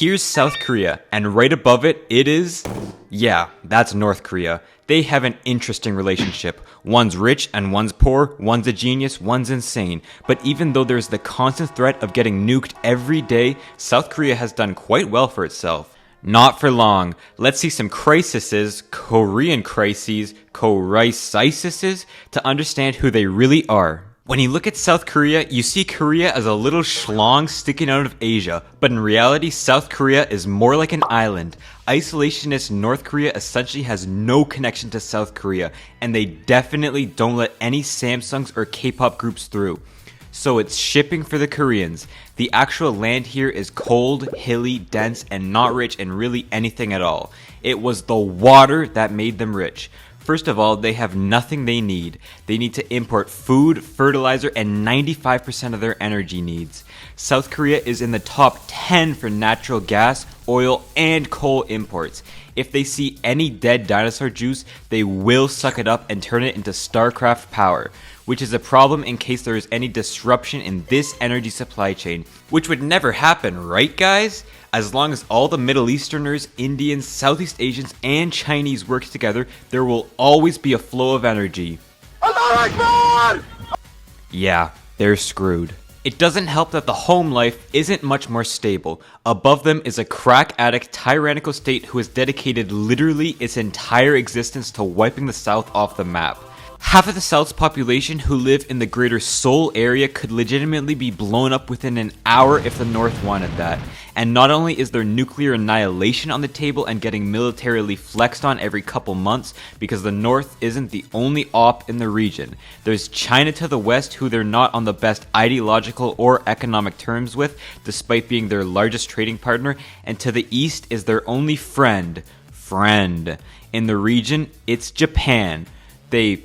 Here's South Korea, and right above it, yeah, that's North Korea. They have an interesting relationship. One's rich and one's poor, one's a genius, one's insane. But even though there's the constant threat of getting nuked every day, South Korea has done quite well for itself. Not for long. Let's see some crises, Korean crises, to understand who they really are. When you look at South Korea, you see Korea as a little schlong sticking out of Asia, but in reality, South Korea is more like an island. Isolationist North Korea essentially has no connection to South Korea, and they definitely don't let any Samsungs or K-pop groups through. So it's shipping for the Koreans. The actual land here is cold, hilly, dense, and not rich in really anything at all. It was the water that made them rich. First of all, they have nothing they need. They need to import food, fertilizer, and 95% of their energy needs. South Korea is in the top 10 for natural gas, oil, and coal imports. If they see any dead dinosaur juice, they will suck it up and turn it into StarCraft power, which is a problem in case there is any disruption in this energy supply chain, which would never happen, right guys? As long as all the Middle Easterners, Indians, Southeast Asians, and Chinese work together, there will always be a flow of energy. Yeah, they're screwed. It doesn't help that the home life isn't much more stable. Above them is a crack addict, tyrannical state who has dedicated literally its entire existence to wiping the South off the map. Half of the South's population who live in the greater Seoul area could legitimately be blown up within an hour if the North wanted that. And not only is there nuclear annihilation on the table and getting militarily flexed on every couple months because the North isn't the only op in the region. There's China to the west who they're not on the best ideological or economic terms with, despite being their largest trading partner, and to the east is their only friend. In the region, it's Japan. They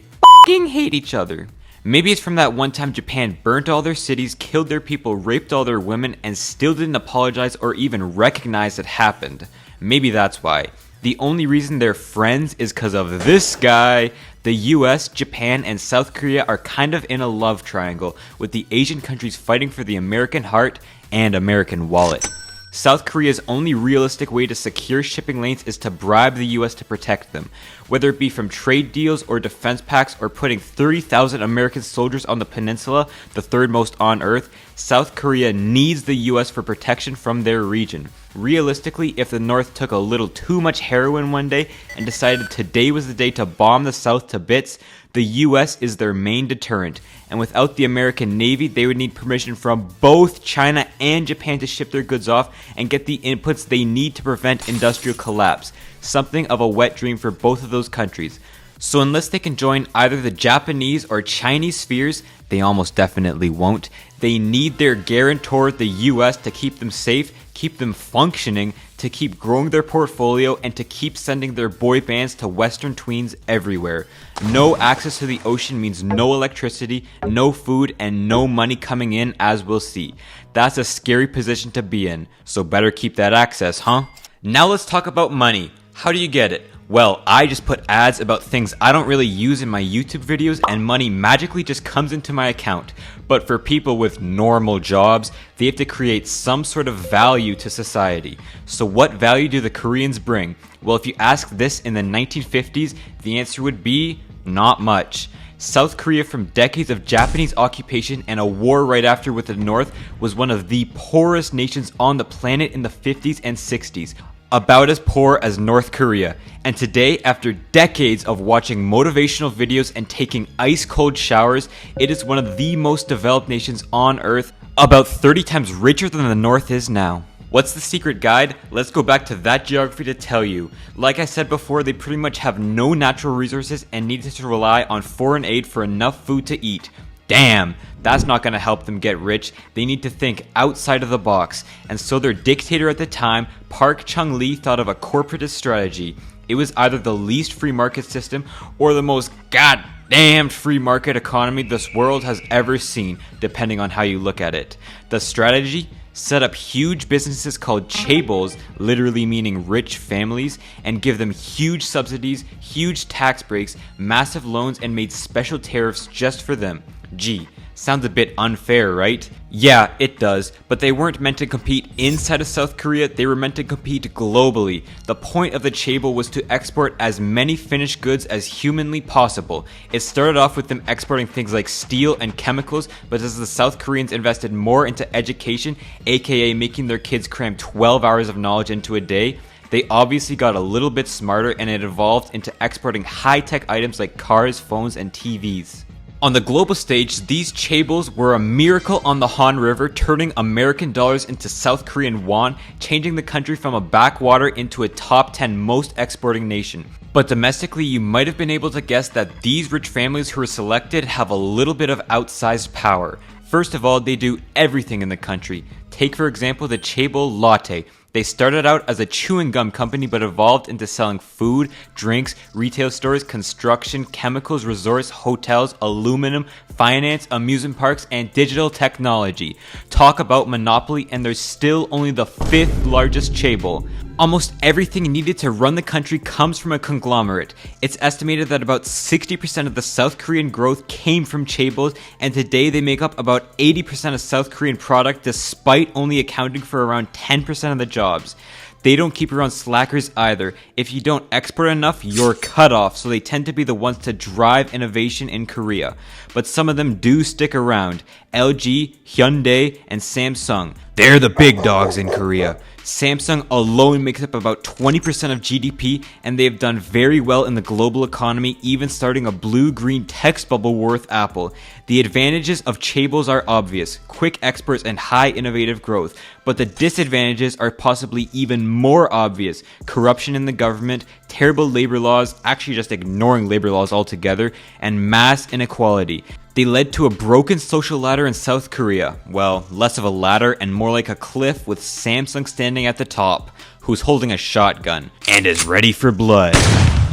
hate each other. Maybe it's from that one time Japan burnt all their cities, killed their people, raped all their women, and still didn't apologize or even recognize it happened. Maybe that's why. The only reason they're friends is because of this guy. The US, Japan, and South Korea are kind of in a love triangle, with the Asian countries fighting for the American heart and American wallet. South Korea's only realistic way to secure shipping lanes is to bribe the US to protect them. Whether it be from trade deals or defense pacts or putting 30,000 American soldiers on the peninsula, the third most on Earth, South Korea needs the US for protection from their region. Realistically, if the North took a little too much heroin one day and decided today was the day to bomb the South to bits, the US is their main deterrent, and without the American Navy, they would need permission from both China and Japan to ship their goods off and get the inputs they need to prevent industrial collapse. Something of a wet dream for both of those countries. So unless they can join either the Japanese or Chinese spheres, they almost definitely won't. They need their guarantor, the US, to keep them safe, keep them functioning, to keep growing their portfolio, and to keep sending their boy bands to Western tweens everywhere. No access to the ocean means no electricity, no food, and no money coming in, as we'll see. That's a scary position to be in, so better keep that access, huh? Now let's talk about money. How do you get it? Well, I just put ads about things I don't really use in my YouTube videos and money magically just comes into my account. But for people with normal jobs, they have to create some sort of value to society. So what value do the Koreans bring? Well, if you ask this in the 1950s, the answer would be not much. South Korea, from decades of Japanese occupation and a war right after with the North, was one of the poorest nations on the planet in the 50s and 60s. About as poor as North Korea. And today, after decades of watching motivational videos and taking ice-cold showers, it is one of the most developed nations on Earth, about 30 times richer than the North is now. What's the secret guide? Let's go back to that geography to tell you. Like I said before, they pretty much have no natural resources and need to rely on foreign aid for enough food to eat. Damn, that's not going to help them get rich. They need to think outside of the box. And so their dictator at the time, Park Chung-lee, thought of a corporatist strategy. It was either the least free market system or the most goddamn free market economy this world has ever seen, depending on how you look at it. The strategy? Set up huge businesses called chaebols, literally meaning rich families, and give them huge subsidies, huge tax breaks, massive loans, and made special tariffs just for them. Gee, sounds a bit unfair, right? Yeah, it does, but they weren't meant to compete inside of South Korea, they were meant to compete globally. The point of the chaebol was to export as many finished goods as humanly possible. It started off with them exporting things like steel and chemicals, but as the South Koreans invested more into education, aka making their kids cram 12 hours of knowledge into a day, they obviously got a little bit smarter and it evolved into exporting high-tech items like cars, phones, and TVs. On the global stage, these chaebols were a miracle on the Han River, turning American dollars into South Korean won, changing the country from a backwater into a top 10 most exporting nation. But domestically, you might have been able to guess that these rich families who were selected have a little bit of outsized power. First of all, they do everything in the country. Take for example the chaebol latte. They started out as a chewing gum company but evolved into selling food, drinks, retail stores, construction, chemicals, resorts, hotels, aluminum, finance, amusement parks, and digital technology. Talk about monopoly, and they're still only the 5th largest chaebol. Almost everything needed to run the country comes from a conglomerate. It's estimated that about 60% of the South Korean growth came from chaebols, and today they make up about 80% of South Korean product despite only accounting for around 10% of the jobs. They don't keep around slackers either. If you don't export enough, you're cut off, so they tend to be the ones to drive innovation in Korea. But some of them do stick around. LG, Hyundai, and Samsung. They're the big dogs in Korea. Samsung alone makes up about 20% of GDP, and they have done very well in the global economy, even starting a blue-green text bubble war with Apple. The advantages of chaebols are obvious: quick exports and high innovative growth. But the disadvantages are possibly even more obvious: corruption in the government, terrible labor laws, actually just ignoring labor laws altogether, and mass inequality. They led to a broken social ladder in South Korea. Well, less of a ladder and more like a cliff, with Samsung standing at the top, who's holding a shotgun and is ready for blood.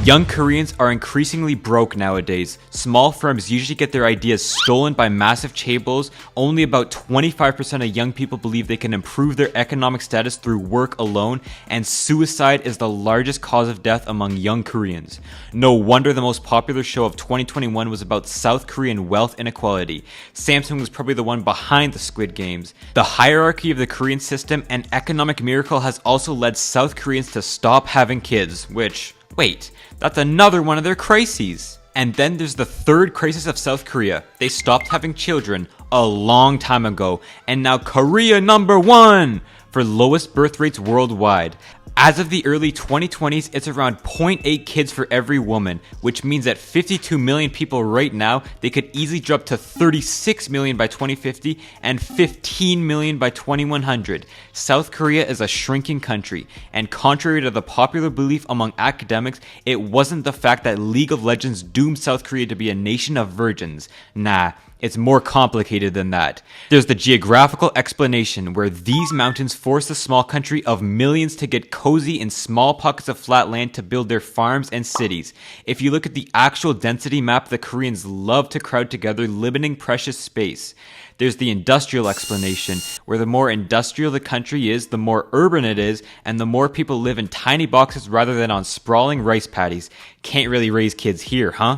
Young Koreans are increasingly broke nowadays. Small firms usually get their ideas stolen by massive chaebols. Only about 25% of young people believe they can improve their economic status through work alone, and suicide is the largest cause of death among young Koreans. No wonder the most popular show of 2021 was about South Korean wealth inequality. Samsung was probably the one behind the Squid Games. The hierarchy of the Korean system and economic miracle has also led South Koreans to stop having kids, which, wait, that's another one of their crises. And then there's the third crisis of South Korea. They stopped having children a long time ago, and now Korea #1 for lowest birth rates worldwide. As of the early 2020s, it's around 0.8 kids for every woman, which means that 52 million people right now, they could easily drop to 36 million by 2050 and 15 million by 2100. South Korea is a shrinking country, and contrary to the popular belief among academics, it wasn't the fact that League of Legends doomed South Korea to be a nation of virgins. Nah. It's more complicated than that. There's the geographical explanation, where these mountains force the small country of millions to get cozy in small pockets of flat land to build their farms and cities. If you look at the actual density map, the Koreans love to crowd together, limiting precious space. There's the industrial explanation, where the more industrial the country is, the more urban it is, and the more people live in tiny boxes rather than on sprawling rice paddies. Can't really raise kids here, huh?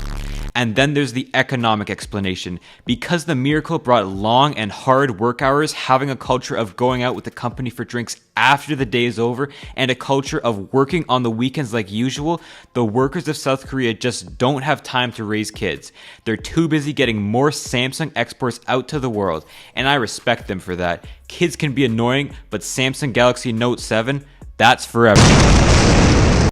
And then there's the economic explanation. Because the miracle brought long and hard work hours, having a culture of going out with the company for drinks after the day is over, and a culture of working on the weekends like usual, the workers of South Korea just don't have time to raise kids. They're too busy getting more Samsung exports out to the world, and I respect them for that. Kids can be annoying, but Samsung Galaxy Note 7, that's forever.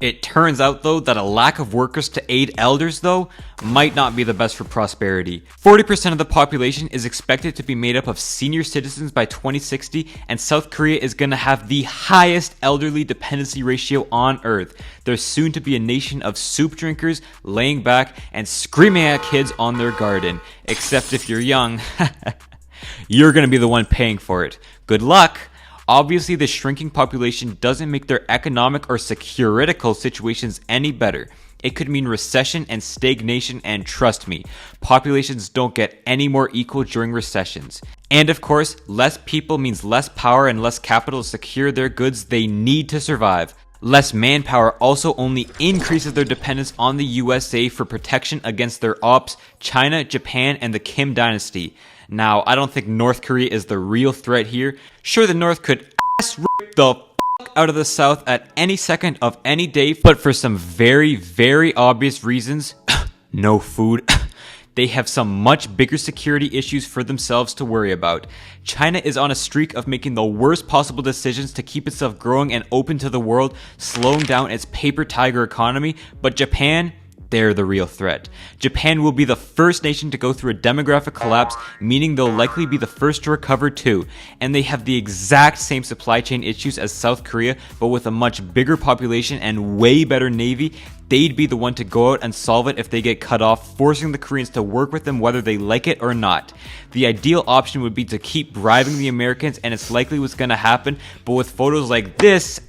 It turns out though that a lack of workers to aid elders though might not be the best for prosperity. 40% of the population is expected to be made up of senior citizens by 2060, and South Korea is going to have the highest elderly dependency ratio on earth. There's soon to be a nation of soup drinkers laying back and screaming at kids on their garden. Except if you're young, you're going to be the one paying for it. Good luck! Obviously, the shrinking population doesn't make their economic or securitical situations any better. It could mean recession and stagnation, and trust me, populations don't get any more equal during recessions. And of course, less people means less power and less capital to secure their goods they need to survive. Less manpower also only increases their dependence on the USA for protection against their ops, China, Japan, and the Kim dynasty. Now, I don't think North Korea is the real threat here. Sure, the North could ass rip the fuck out of the South at any second of any day, but for some very, very obvious reasons, no food, they have some much bigger security issues for themselves to worry about. China is on a streak of making the worst possible decisions to keep itself growing and open to the world, slowing down its paper tiger economy, but Japan, they're the real threat. Japan will be the first nation to go through a demographic collapse, meaning they'll likely be the first to recover too. And they have the exact same supply chain issues as South Korea, but with a much bigger population and way better navy. They'd be the one to go out and solve it if they get cut off, forcing the Koreans to work with them whether they like it or not. The ideal option would be to keep bribing the Americans, and it's likely what's gonna happen, but with photos like this,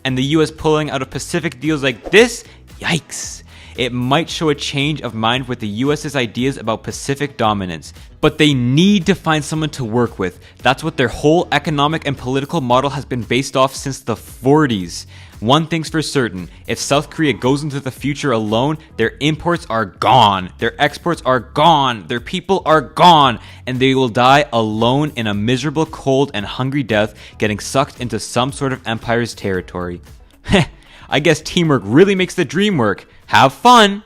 and the US pulling out of Pacific deals like this, yikes. It might show a change of mind with the US's ideas about Pacific dominance. But they need to find someone to work with. That's what their whole economic and political model has been based off since the 40s. One thing's for certain, if South Korea goes into the future alone, their imports are gone, their exports are gone, their people are gone, and they will die alone in a miserable, cold, and hungry death, getting sucked into some sort of empire's territory. I guess teamwork really makes the dream work. Have fun!